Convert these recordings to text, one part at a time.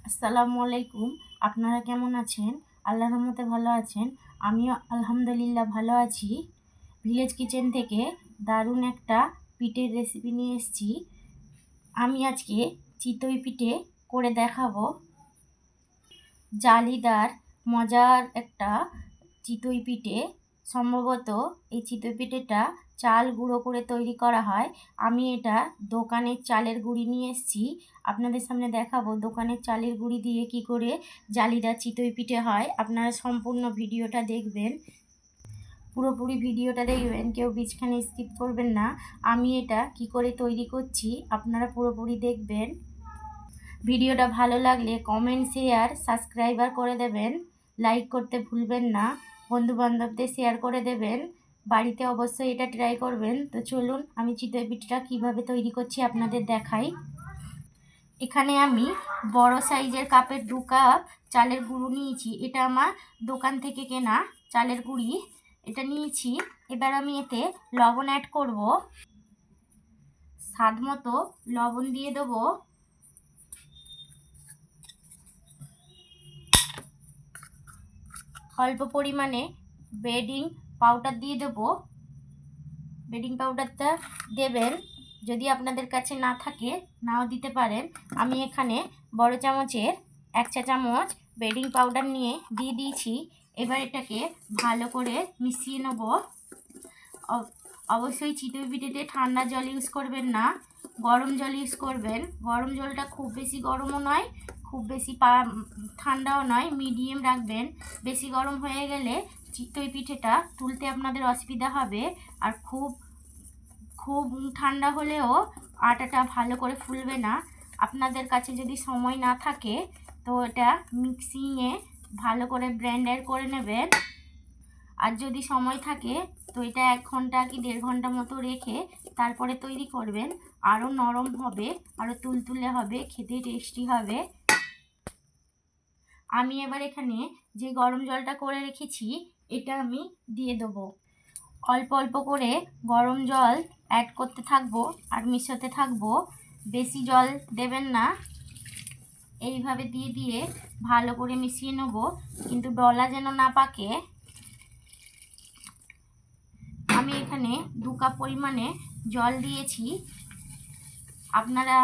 আসসালামু আলাইকুম। আপনারা কেমন আছেন? আল্লাহর রহমতে ভালো আছেন। আমিও আলহামদুলিল্লাহ ভালো আছি। ভিলেজ কিচেন থেকে দারুণ একটা পিঠের রেসিপি নিয়ে এসেছি। আমি আজকে চিতই পিঠে করে দেখাবো। জালিদার মজার একটা চিতই পিঠে। সম্ভবত এই চিতই পিঠেটা চাল গুঁড়ো করে তৈরি করা হয়। আমি এটা দোকানের চালের গুঁড়ি নিয়ে এসেছি। আপনাদের সামনে দেখাবো দোকানের চালের গুঁড়ি দিয়ে কি করে জালিদার চিতই পিঠে হয়। আপনারা সম্পূর্ণ ভিডিওটা দেখবেন, পুরোপুরি ভিডিওটা দেখবেন, কেউ বীজখানে স্কিপ করবেন না। আমি এটা কি করে তৈরি করছি আপনারা পুরোপুরি দেখবেন। ভিডিওটা ভালো লাগলে কমেন্ট, শেয়ার, সাবস্ক্রাইবার করে দেবেন। লাইক করতে ভুলবেন না। বন্ধুবান্ধবদের শেয়ার করে দেবেন। বাড়িতে অবশ্যই এটা ট্রাই করবেন। তো চলুন আমি চিতই পিঠাটা কীভাবে তৈরি করছি আপনাদের দেখাই। এখানে আমি বড় সাইজের কাপের 2 কাপ চালের গুঁড়ো নিয়েছি। এটা আমার দোকান থেকে কেনা চালের গুঁড়ি, এটা নিয়েছি। এবার আমি এতে লবণ অ্যাড করব। স্বাদ মতো লবণ দিয়ে দেবো। অল্প পরিমাণে বেকিং পাউডার দিয়ে দেবো। বেকিং পাউডারটা দেবেন, যদি আপনাদের কাছে না থাকে নাও দিতে পারেন। আমি এখানে বড় চামচের 1 চা চামচ বেকিং পাউডার নিয়ে দিয়ে দিয়েছি। এবার এটাকে ভালো করে মিশিয়ে নেব। অবশ্যই চিতই পিঠেতে ঠান্ডা জল ইউজ করবেন না, গরম জল ইউজ করবেন। গরম জলটা খুব বেশি গরমও নয়, খুব বেশি ঠান্ডাও নয়, মিডিয়াম রাখবেন। বেশি গরম হয়ে গেলে চিতই পিঠেটা তুলতে আপনাদের অসুবিধা হবে। আর খুব খুব ঠান্ডা হলেও আটাটা ভালো করে ফুলবে না। আপনাদের কাছে যদি সময় না থাকে তো এটা মিক্সিংয়ে ভালো করে ব্লেন্ডার করে নেবেন। আর যদি সময় থাকে তো এটা 1 ঘন্টা কি 1.5 ঘন্টা মতো রেখে তারপরে তৈরি করবেন। আরও নরম হবে, আরও তুলতুলে হবে, খেতে টেস্টি হবে। আমি এবার এখানে যে গরম জলটা করে রেখেছি এটা আমি দিয়ে দেবো। অল্প অল্প করে গরম জল অ্যাড করতে থাকবো আর মিশাতে থাকবো। বেশি জল দেবেন না। এইভাবে দিয়ে দিয়ে ভালো করে মিশিয়ে নেব, কিন্তু ডলা যেন না পাকে। আমি এখানে 2 কাপ পরিমাণে জল দিয়েছি। আপনারা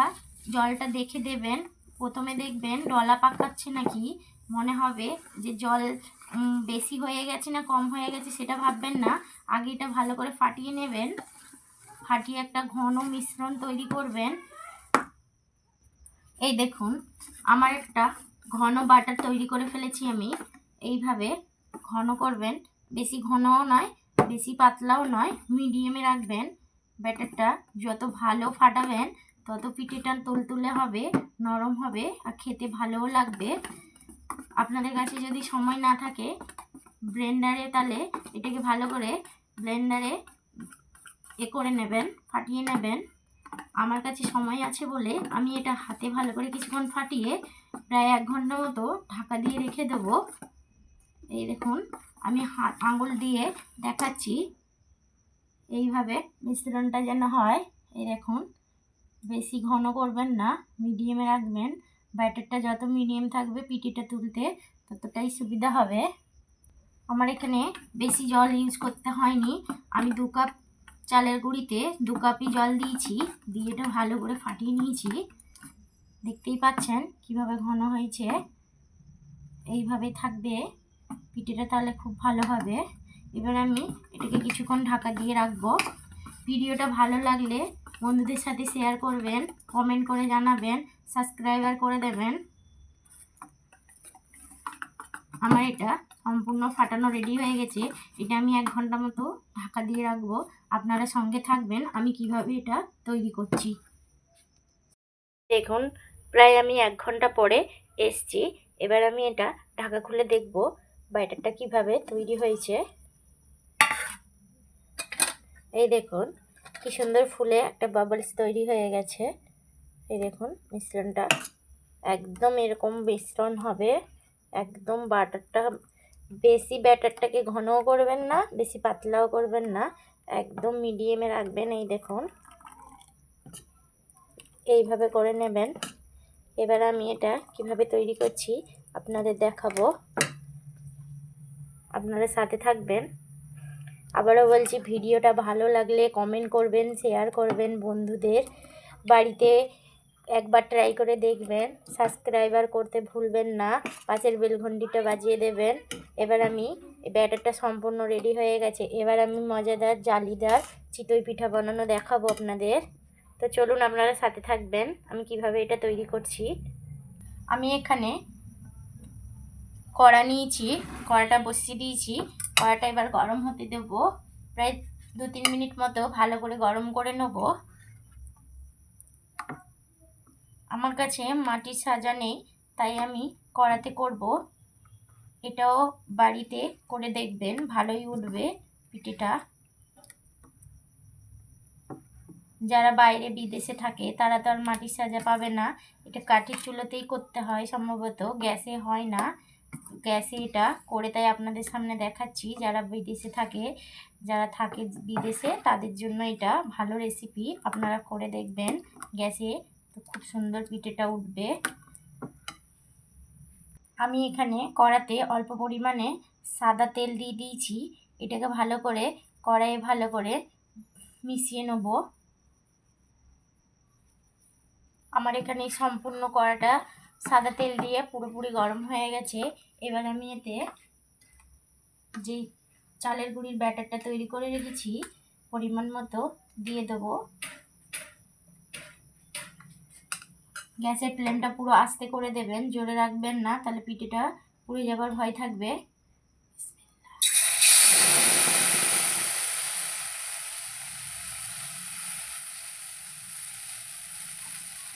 জলটা দেখে দেবেন। প্রথমে দেখবেন ডলা পাকাচ্ছে নাকি, মনে হবে যে জল বেশি হয়ে গেছে না কম হয়ে গেছে সেটা ভাববেন না। আগে এটা ভালো করে ফাটিয়ে নেবেন, ফাটিয়ে একটা ঘন মিশ্রণ তৈরি করবেন। এই দেখুন আমার একটা ঘন বাটার তৈরি করে ফেলেছি আমি। এইভাবে ঘন করবেন, বেশি ঘনও নয় বেশি পাতলাও নয়, মিডিয়ামে রাখবেন। ব্যাটারটা যত ভালো ফাটাবেন তত পিঠেটা তুলতুলে হবে, নরম হবে আর খেতে ভালোও লাগবে। আপনাদের কাছে যদি সময় না থাকে ব্লেন্ডারে, তাহলে এটাকে ভালো করে ব্লেন্ডারে করে নেবেন, ফাটিয়ে নেবেন। আমার কাছে সময় আছে বলে আমি এটা হাতে ভালো করে কিছুক্ষণ ফাটিয়ে প্রায় 1 ঘন্টা মতো ঢাকা দিয়ে রেখে দেবো। এই দেখুন আমি আঙুল দিয়ে দেখাচ্ছি এইভাবে মিশ্রণটা যেন হয়। এই দেখুন বেশি ঘন করবেন না, মিডিয়ামে রাখবেন। ব্যাটারটা যত মিডিয়াম থাকবে পিঠেটা তুলতে ততটাই সুবিধা হবে। আমার এখানে বেশি জল ইউজ করতে হয়নি। আমি 2 কাপ চালের গুঁড়িতে 2 কাপই জল দিয়েছি, দিয়ে এটা ভালো করে ফাটিয়ে নিয়েছি। দেখতেই পাচ্ছেন কিভাবে ঘন হয়েছে। এইভাবে থাকবে পিঠেটা, তাহলে খুব ভালো হবে। এবার আমি এটাকে কিছুক্ষণ ঢাকা দিয়ে রাখবো। ভিডিওটা ভালো লাগলে বন্ধুদের সাথে শেয়ার করবেন, কমেন্ট করে জানাবেন, সাবস্ক্রাইবার করে দেবেন। আমার এটা সম্পূর্ণ ফাটানো রেডি হয়ে গেছে। এটা আমি 1 ঘন্টা মতো ঢাকা দিয়ে রাখবো। আপনারা সঙ্গে থাকবেন আমি কিভাবে এটা তৈরি করছি। দেখুন প্রায় আমি 1 ঘন্টা পরে এসছি। এবার আমি এটা ঢাকা খুলে দেখব ব্যাটারটা কিভাবে তৈরি হয়েছে। এই দেখুন কি সুন্দর ফুলে একটা বাবলস তৈরি হয়ে গেছে। এই দেখুন মিশ্রণটা একদম এরকম মিশ্রণ হবে। একদম ব্যাটারটা বেশি ব্যাটারটাকে ঘনও করবেন না বেশি পাতলাও করবেন না, একদম মিডিয়ামে রাখবেন। এই দেখুন এইভাবে করে নেবেন। এবার আমি এটা কিভাবে তৈরি করছি আপনাদের দেখাবো, আপনারা সাথে থাকবেন। আবারও বলছি, ভিডিওটা ভালো লাগলে কমেন্ট করবেন, শেয়ার করবেন বন্ধুদের, বাড়িতে একবার ট্রাই করে দেখবেন, সাবস্ক্রাইবার করতে ভুলবেন না, পাশের বেল ঘন্টিটা বাজিয়ে দেবেন। এবার আমি ব্যাটারটা সম্পূর্ণ রেডি হয়ে গেছে। এবার আমি মজাদার জালিদার চিতই পিঠা বানানো দেখাবো আপনাদের। তো চলুন আপনারা সাথে থাকবেন আমি কিভাবে এটা তৈরি করছি। আমি এখানে কড়া নিয়েছি, কড়াটা বসিয়ে দিয়েছি। কড়াটা এবার গরম হতে দেব, প্রায় 2-3 মিনিট মতো ভালো করে গরম করে নেব। আমার কাছে মাটির সাজা নেই, তাই আমি কড়াতে করব। এটাও বাড়িতে করে দেখবেন, ভালোই উঠবে পিঠেটা। যারা বাইরে বিদেশে থাকে তারা তো আর মাটির সাজা পাবে না, এটা কাঠের চুলোতেই করতে হয় সম্ভবত, গ্যাসে হয় না। গ্যাসে এটা করে তাই আপনাদের সামনে দেখাচ্ছি। যারা বিদেশে থাকে, যারা থাকে বিদেশে, তাদের জন্য এটা ভালো রেসিপি, আপনারা করে দেখবেন গ্যাসে, তো খুব সুন্দর পিঠেটা উঠবে। আমি এখানে কড়াতে অল্প পরিমাণে সাদা তেল দিয়ে দিয়েছি। এটাকে ভালো করে কড়াইয়ে ভালো করে মিশিয়ে নেব। আমার এখানে সম্পূর্ণ কড়াটা সাদা তেল দিয়ে পুরোপুরি গরম হয়ে গেছে। এবার আমি এতে যে চালের গুঁড়ির ব্যাটারটা তৈরি করে রেখেছি পরিমাণ মতো দিয়ে দেবো। গ্যাসের ফ্লেমটা পুরো আস্তে করে দেবেন, জোরে রাখবেন না, তাহলে পিঠেটা পুড়ে যাবার ভয় থাকবে।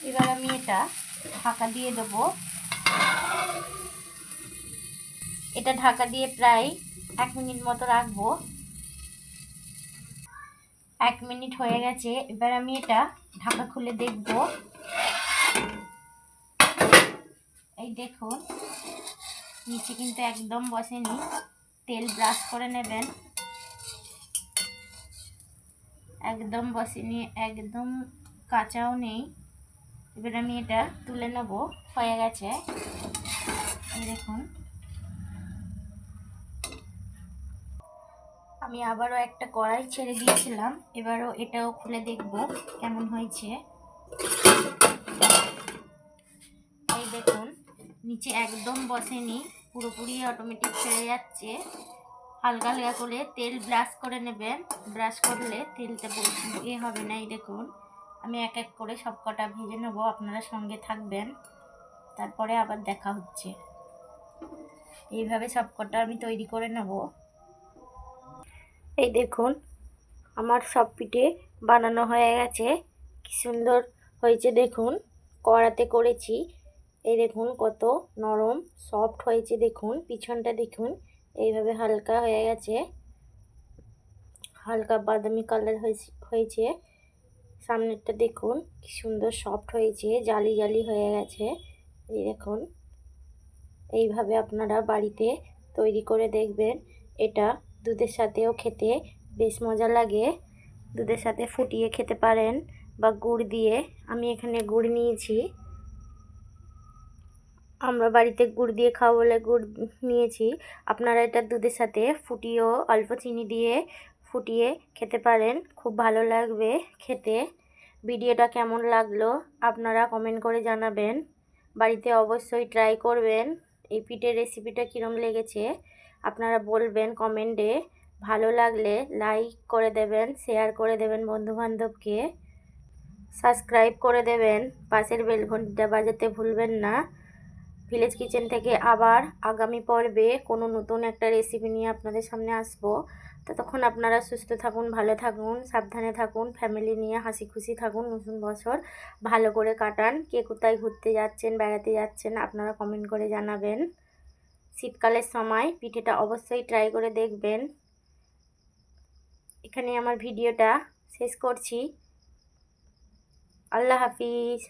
এবার আমি এটা ঢাকা দিয়ে দেবো। এটা ঢাকা দিয়ে প্রায় 1 মিনিট মতো রাখবো। 1 মিনিট হয়ে গেছে। এবার আমি এটা ঢাকা খুলে দেখব। এই দেখুন, নিচে কিন্তু একদম বসেনি, তেল ব্রাশ করে নেবেন। একদম বসেনি, একদম কাঁচাও নেই। এবার আমি এটা তুলে নেব, হয়ে গেছে। এই দেখুন, আমি আবারও একটা কড়াই ছেড়ে দিয়েছিলাম, এবারও এটাও খুলে দেখব কেমন হয়েছে। এই দেখুন, নিচে একদম বসেনি, পুরোপুরি অটোমেটিক ছেড়ে যাচ্ছে। হালকা হালকা করে তেল ব্রাশ করে নেবেন, ব্রাশ করলে তেলটা হবে না। এই দেখুন, আমি এক এক করে সব কটা ভেজে নেব, আপনারা সঙ্গে থাকবেন, তারপরে আবার দেখা হচ্ছে। এইভাবে সব কটা আমি তৈরি করে নেব। এই দেখুন, আমার সব পিঠে বানানো হয়ে গেছে। কি সুন্দর হয়েছে দেখুন, কড়াতে করেছি। এই দেখুন কত নরম সফট হয়েছে, দেখুন পিছনটা দেখুন, এইভাবে হালকা হয়ে গেছে, হালকা বাদামি কালার হয়েছে। সামনেরটা দেখুন কি সুন্দর সফট হয়েছে, জালি জালি হয়ে গেছে। এই দেখুন, এইভাবে আপনারা বাড়িতে তৈরি করে দেখবেন। এটা দুধের সাথেও খেতে বেশ মজা লাগে, দুধের সাথে ফুটিয়ে খেতে পারেন বা গুড় দিয়ে। আমি এখানে গুড় নিয়েছি, আমরা বাড়িতে গুড় দিয়ে খাবো বলে গুড় নিয়েছি। আপনারা এটা দুধের সাথে ফুটিয়েও অল্প চিনি দিয়ে ফুটিয়ে খেতে পারেন, খুব ভালো লাগবে খেতে। ভিডিওটা কেমন লাগলো আপনারা কমেন্ট করে জানাবেন, বাড়িতে অবশ্যই ট্রাই করবেন। এই পিঠের রেসিপিটা কীরকম লেগেছে আপনারা বলবেন কমেন্টে। ভালো লাগলে লাইক করে দেবেন, শেয়ার করে দেবেন বন্ধুবান্ধবকে, সাবস্ক্রাইব করে দেবেন, পাশের বেল ঘন্টিটা বাজাতে ভুলবেন না। ভিলেজ কিচেন থেকে আবার আগামী পর্বে কোনো নতুন একটা রেসিপি নিয়ে আপনাদের সামনে আসবো। ততক্ষণ আপনারা সুস্থ থাকুন, ভালো থাকুন, সাবধানে থাকুন, ফ্যামিলি নিয়ে হাসি খুশি থাকুন, নতুন বছর ভালো করে কাটান। কে কোথায় ঘুরতে যাচ্ছেন, বেড়াতে যাচ্ছেন, আপনারা কমেন্ট করে জানাবেন। শীতকালের সময় পিঠেটা অবশ্যই ট্রাই করে দেখবেন। এখানে আমার ভিডিওটা শেষ করছি। আল্লাহ হাফিজ।